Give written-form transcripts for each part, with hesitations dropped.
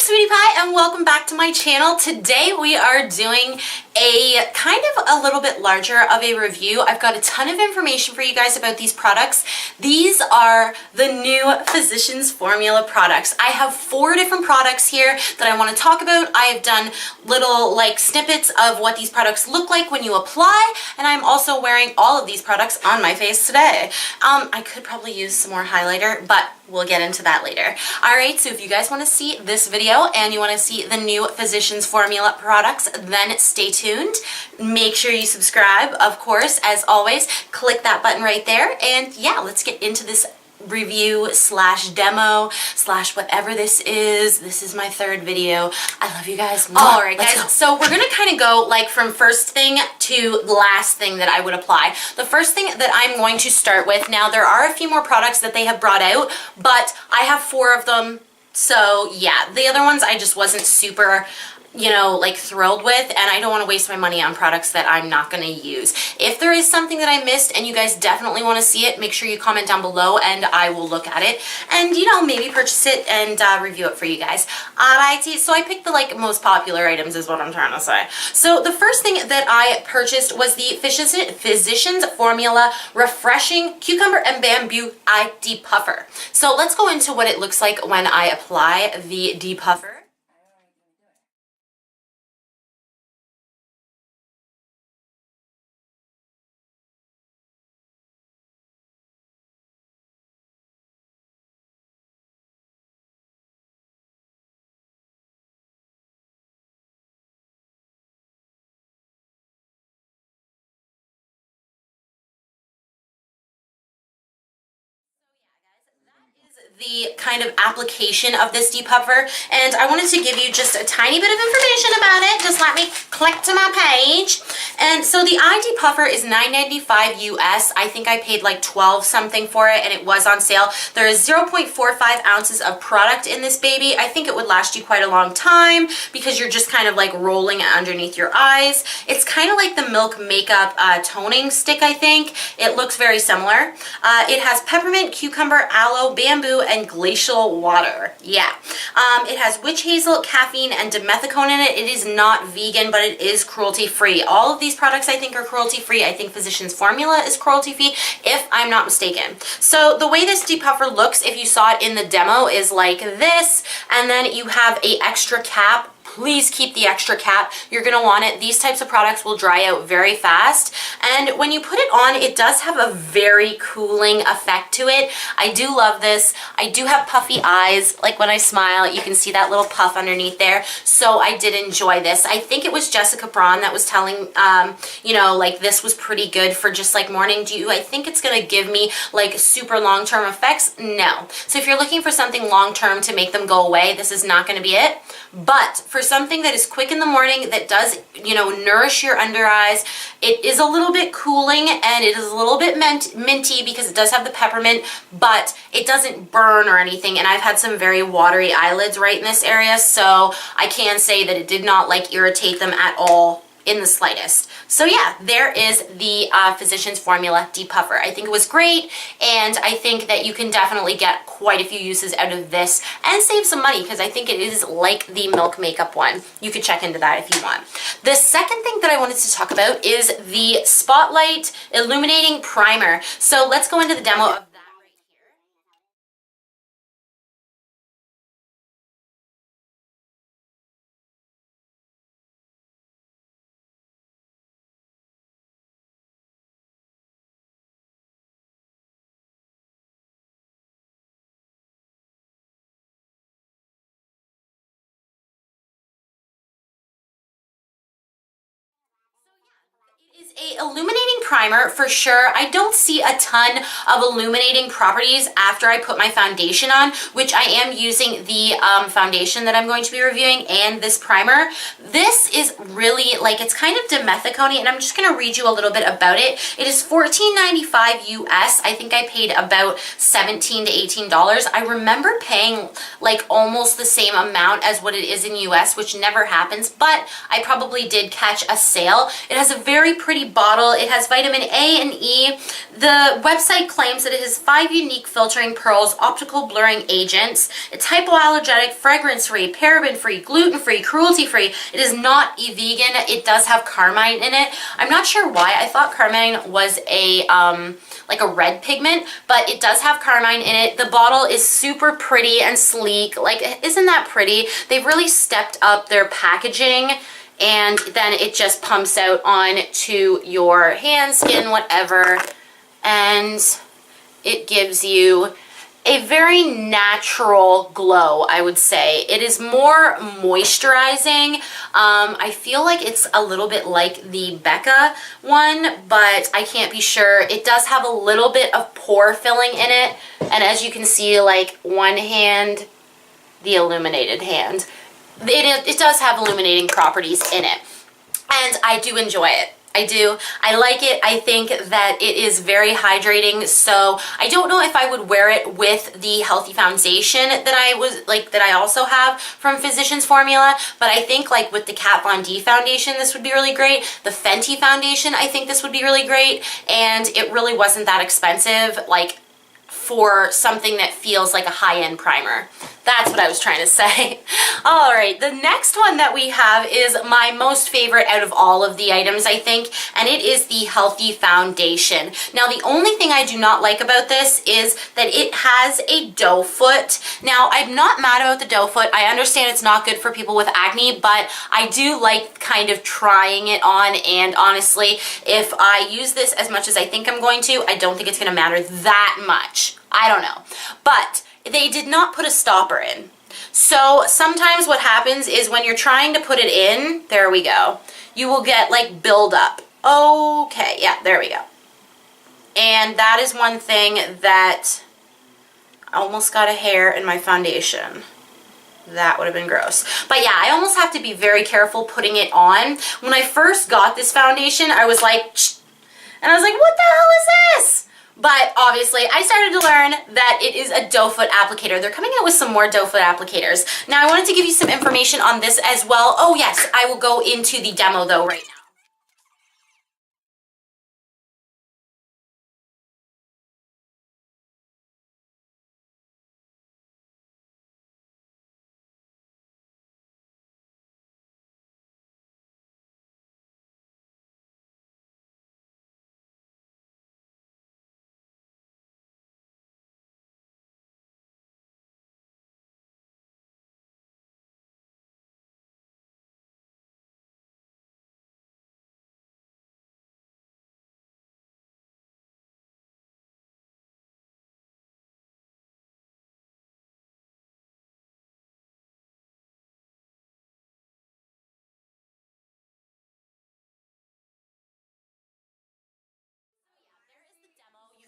Sweetie Pie, and welcome back to my channel. Today we are doing a kind of a little bit larger of a review. I've got a ton of information for you guys about these products. These are the new Physicians Formula products. I have 4 different products here that I want to talk about. I have done little like snippets of what these products look like when you apply, and I'm also wearing all of these products on my face today. I could probably use some more highlighter, but we'll get into that later. Alright, so if you guys want to see this video and you want to see the new Physicians Formula products, then stay tuned. Make sure you subscribe, of course, as always. Click that button right there, and yeah, let's get into this review slash demo slash whatever this is. This is my 3rd video. I love you guys. Alright guys, so we're gonna kind of go like from first thing to last thing that I would apply. The first thing that I'm going to start with, now there are a few more products that they have brought out, but I have 4 of them, so yeah, the other ones I just wasn't super, you know, like thrilled with, and I don't want to waste my money on products that I'm not going to use. If there is something that I missed and you guys definitely want to see it, make sure you comment down below and I will look at it and, you know, maybe purchase it and review it for you guys. Alrighty, so I picked the like most popular items is what I'm trying to say. So the first thing that I purchased was the Physicians Formula Refreshing Cucumber and Bamboo Eye Depuffer. So let's go into what it looks like when I apply the depuffer. The kind of application of this depuffer, and I wanted to give you just a tiny bit of information about it. Just let me click to my page. And so the eye depuffer is $9.95 US. I think I paid like 12 something for it, and it was on sale. There is 0.45 ounces of product in this baby. I think it would last you quite a long time because you're just kind of like rolling it underneath your eyes. It's kind of like the Milk Makeup toning stick, I think. It looks very similar. It has peppermint, cucumber, aloe, bamboo, and glacial water. Yeah. It has witch hazel, caffeine, and dimethicone in it. It is not vegan, but it is cruelty-free. All of these products I think are cruelty-free. I think Physicians Formula is cruelty-free, if I'm not mistaken. So the way this depuffer looks, if you saw it in the demo, is like this, and then you have a extra cap. Please keep the extra cap. You're going to want it. These types of products will dry out very fast. And when you put it on, it does have a very cooling effect to it. I do love this. I do have puffy eyes. Like when I smile, you can see that little puff underneath there. So I did enjoy this. I think it was Jessica Braun that was telling, you know, like this was pretty good for just like morning dew. I think it's going to give me like super long-term effects. No. So if you're looking for something long-term to make them go away, this is not going to be it. But for something that is quick in the morning that does, you know, nourish your under eyes, it is a little bit cooling and it is a little bit minty because it does have the peppermint, but it doesn't burn or anything. And I've had some very watery eyelids right in this area, so I can say that it did not like irritate them at all in the slightest. So yeah, there is the Physicians Formula depuffer. I think it was great, and I think that you can definitely get quite a few uses out of this and save some money because I think it is like the Milk Makeup one. You could check into that if you want. The second thing that I wanted to talk about is the Spotlight Illuminating Primer. So let's go into the demo of is a illuminating primer for sure. I don't see a ton of illuminating properties after I put my foundation on, which I am using the foundation that I'm going to be reviewing and this primer. This is really like, it's kind of dimethicone, and I'm just going to read you a little bit about it. It is $14.95 US. I think I paid about $17 to $18. I remember paying like almost the same amount as what it is in US, which never happens, but I probably did catch a sale. It has a very pretty bottle. It has vitamin A and E. The website claims that it has 5 unique filtering pearls, optical blurring agents. It's hypoallergenic, fragrance-free, paraben-free, gluten-free, cruelty-free. It is not vegan. It does have carmine in it. I'm not sure why. I thought carmine was a like a red pigment, but it does have carmine in it. The bottle is super pretty and sleek. Like, isn't that pretty? They've really stepped up their packaging, and then it just pumps out onto your hand, skin, whatever, and it gives you a very natural glow, I would say. It is more moisturizing. I feel like it's a little bit like the Becca one, but I can't be sure. It does have a little bit of pore filling in it, and as you can see, like one hand, the illuminated hand, it does have illuminating properties in it, and I do enjoy it. I do. I like it. I think that it is very hydrating. So I don't know if I would wear it with the Healthy Foundation that I also have from Physicians Formula, but I think like with the Kat Von D foundation, this would be really great. The Fenty foundation, I think this would be really great, and it really wasn't that expensive, like for something that feels like a high-end primer. That's what I was trying to say. All right, the next one that we have is my most favorite out of all of the items, I think, and it is the Healthy Foundation. Now, the only thing I do not like about this is that it has a doe foot. Now, I'm not mad about the doe foot. I understand it's not good for people with acne, but I do like kind of trying it on, and honestly, if I use this as much as I think I'm going to, I don't think it's gonna matter that much. I don't know, but they did not put a stopper in. So sometimes what happens is when you're trying to put it in, there we go, you will get like buildup. Okay, yeah, there we go. And that is one thing that I almost got a hair in my foundation. That would have been gross. But yeah, I almost have to be very careful putting it on. When I first got this foundation, I was like, shh, and I was like, what the hell is this? But obviously, I started to learn that it is a doe foot applicator. They're coming out with some more doe foot applicators. Now, I wanted to give you some information on this as well. Oh yes, I will go into the demo though right now.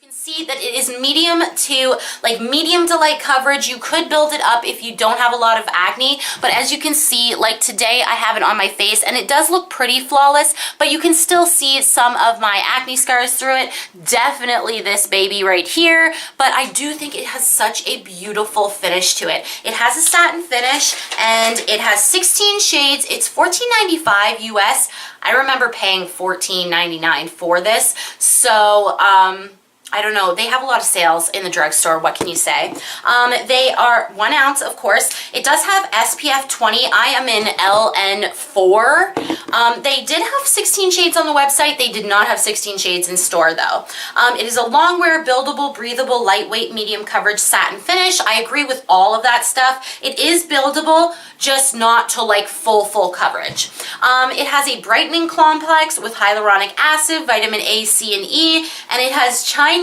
You can see that it is medium to light coverage. You could build it up if you don't have a lot of acne, but as you can see, like today I have it on my face and it does look pretty flawless, but you can still see some of my acne scars through it. Definitely this baby right here, but I do think it has such a beautiful finish to it. It has a satin finish and it has 16 shades. It's $14.95 US. I remember paying $14.99 for this, so I don't know. They have a lot of sales in the drugstore. What can you say? They are 1 ounce, of course. It does have SPF 20. I am in LN4. They did have 16 shades on the website. They did not have 16 shades in store, though. It is a long wear, buildable, breathable, lightweight, medium coverage satin finish. I agree with all of that stuff. It is buildable, just not to like full coverage. It has a brightening complex with hyaluronic acid, vitamin A, C, and E, and it has Chinese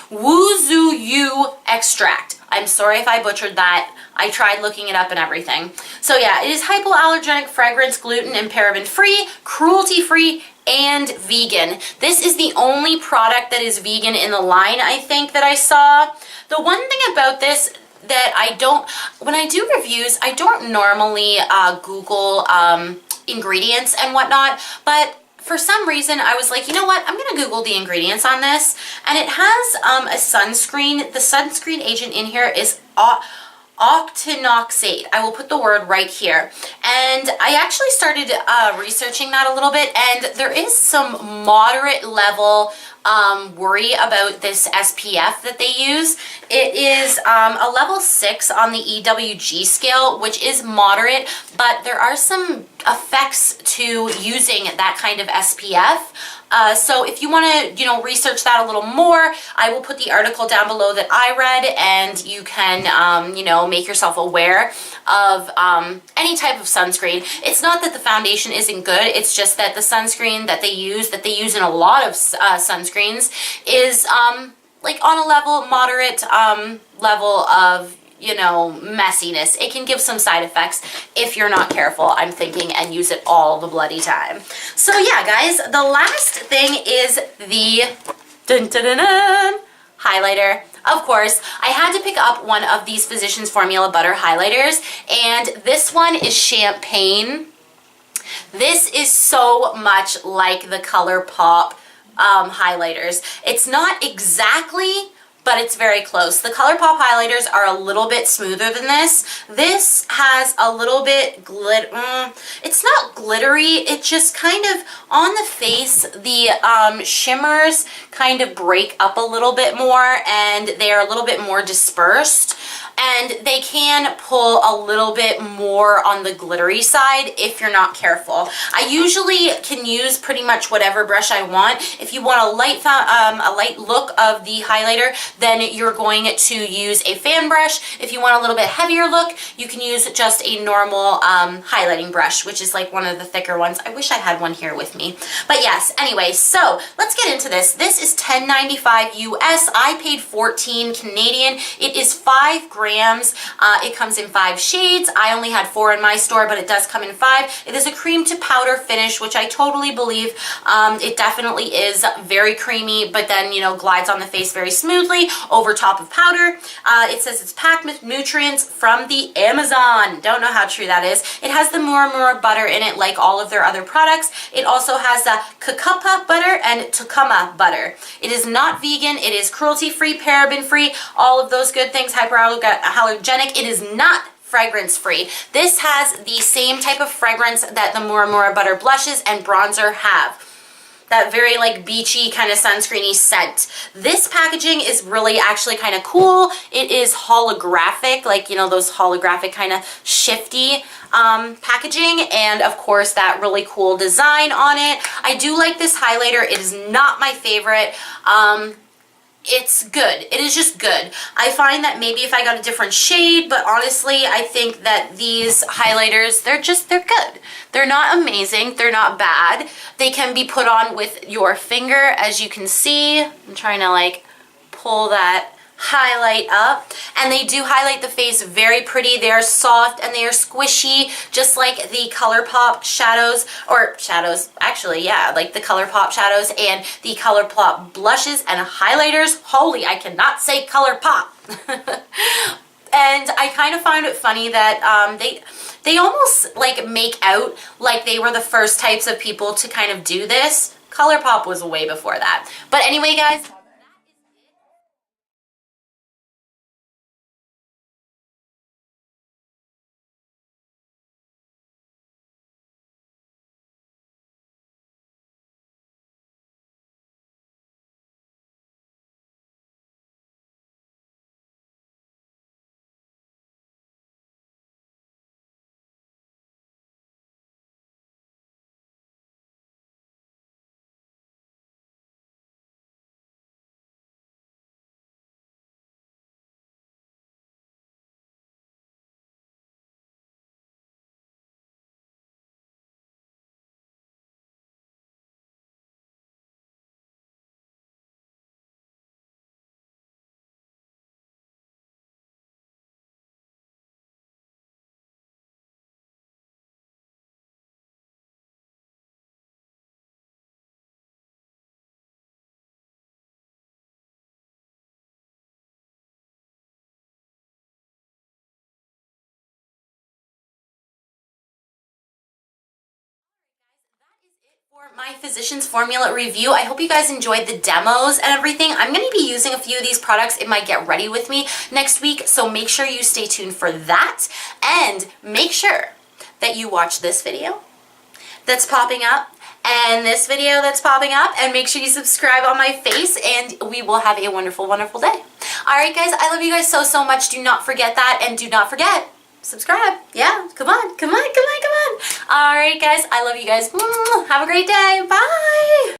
Wuzu Yu extract. I'm sorry if I butchered that. I tried looking it up and everything. So yeah, it is hypoallergenic, fragrance, gluten, and paraben free, cruelty free, and vegan. This is the only product that is vegan in the line, I think, that I saw. The one thing about this that I don't, when I do reviews, I don't normally Google ingredients and whatnot, but for some reason I was like, you know what, I'm gonna Google the ingredients on this, and it has a sunscreen. The sunscreen agent in here is octinoxate. I will put the word right here. And I actually started researching that a little bit, and there is some moderate level worry about this SPF that they use. It is a level 6 on the EWG scale, which is moderate, but there are some effects to using that kind of SPF. So if you want to, research that a little more, I will put the article down below that I read, and you can, make yourself aware of any type of sunscreen. It's not that the foundation isn't good, it's just that the sunscreen that they use in a lot of sunscreens, is like on a level, moderate level of messiness. It can give some side effects if you're not careful, I'm thinking, and use it all the bloody time. So yeah, guys, the last thing is the dun, dun, dun, dun, highlighter. Of course, I had to pick up one of these Physicians Formula Butter highlighters, and this one is Champagne. This is so much like the ColourPop highlighters. It's not exactly, but it's very close. The ColourPop highlighters are a little bit smoother than this. This has a little bit it's not glittery, it just kind of, on the face, the shimmers kind of break up a little bit more, and they are a little bit more dispersed. And they can pull a little bit more on the glittery side if you're not careful. I usually can use pretty much whatever brush I want. If you want a light look of the highlighter, then you're going to use a fan brush. If you want a little bit heavier look, you can use just a normal highlighting brush, which is like one of the thicker ones. I wish I had one here with me. But yes, anyway, so let's get into this. This is $10.95 US. I paid $14 Canadian. It is 5 grams. It comes in 5 shades. I only had 4 in my store, but it does come in 5. It is a cream to powder finish, which I totally believe. It definitely is very creamy, but then, glides on the face very smoothly over top of powder. It says it's packed with nutrients from the Amazon. Don't know how true that is. It has the Mura butter in it, like all of their other products. It also has the Kakapa butter and Tukuma butter. It is not vegan. It is cruelty-free, paraben-free, all of those good things, hyperallergenic. It is not fragrance free. This has the same type of fragrance that the Mura butter blushes and bronzer have. That very like beachy kind of sunscreeny scent. This packaging is really actually kind of cool. It is holographic, like those holographic kind of shifty packaging, and of course that really cool design on it. I do like this highlighter. It is not my favorite. It's good. It is just good. I find that maybe if I got a different shade, but honestly, I think that these highlighters, they're good. They're not amazing. They're not bad. They can be put on with your finger, as you can see. I'm trying to like pull that highlight up, and they do highlight the face very pretty. They are soft and they are squishy, just like the ColourPop shadows, actually, yeah, like the ColourPop shadows and the ColourPop blushes and highlighters. Holy, I cannot say ColourPop. And I kind of find it funny that they almost like make out like they were the first types of people to kind of do this. ColourPop was way before that. But anyway, guys, For my Physicians Formula review, I hope you guys enjoyed the demos and everything. I'm going to be using a few of these products in my Get Ready With Me next week, so make sure you stay tuned for that. And make sure that you watch this video that's popping up and this video that's popping up, and make sure you subscribe on my face, and we will have a wonderful, wonderful day. Alright guys, I love you guys so, so much. Do not forget that, and do not forget, subscribe. Yeah, come on, come on, come on, come on. Alright guys, I love you guys. Have a great day. Bye.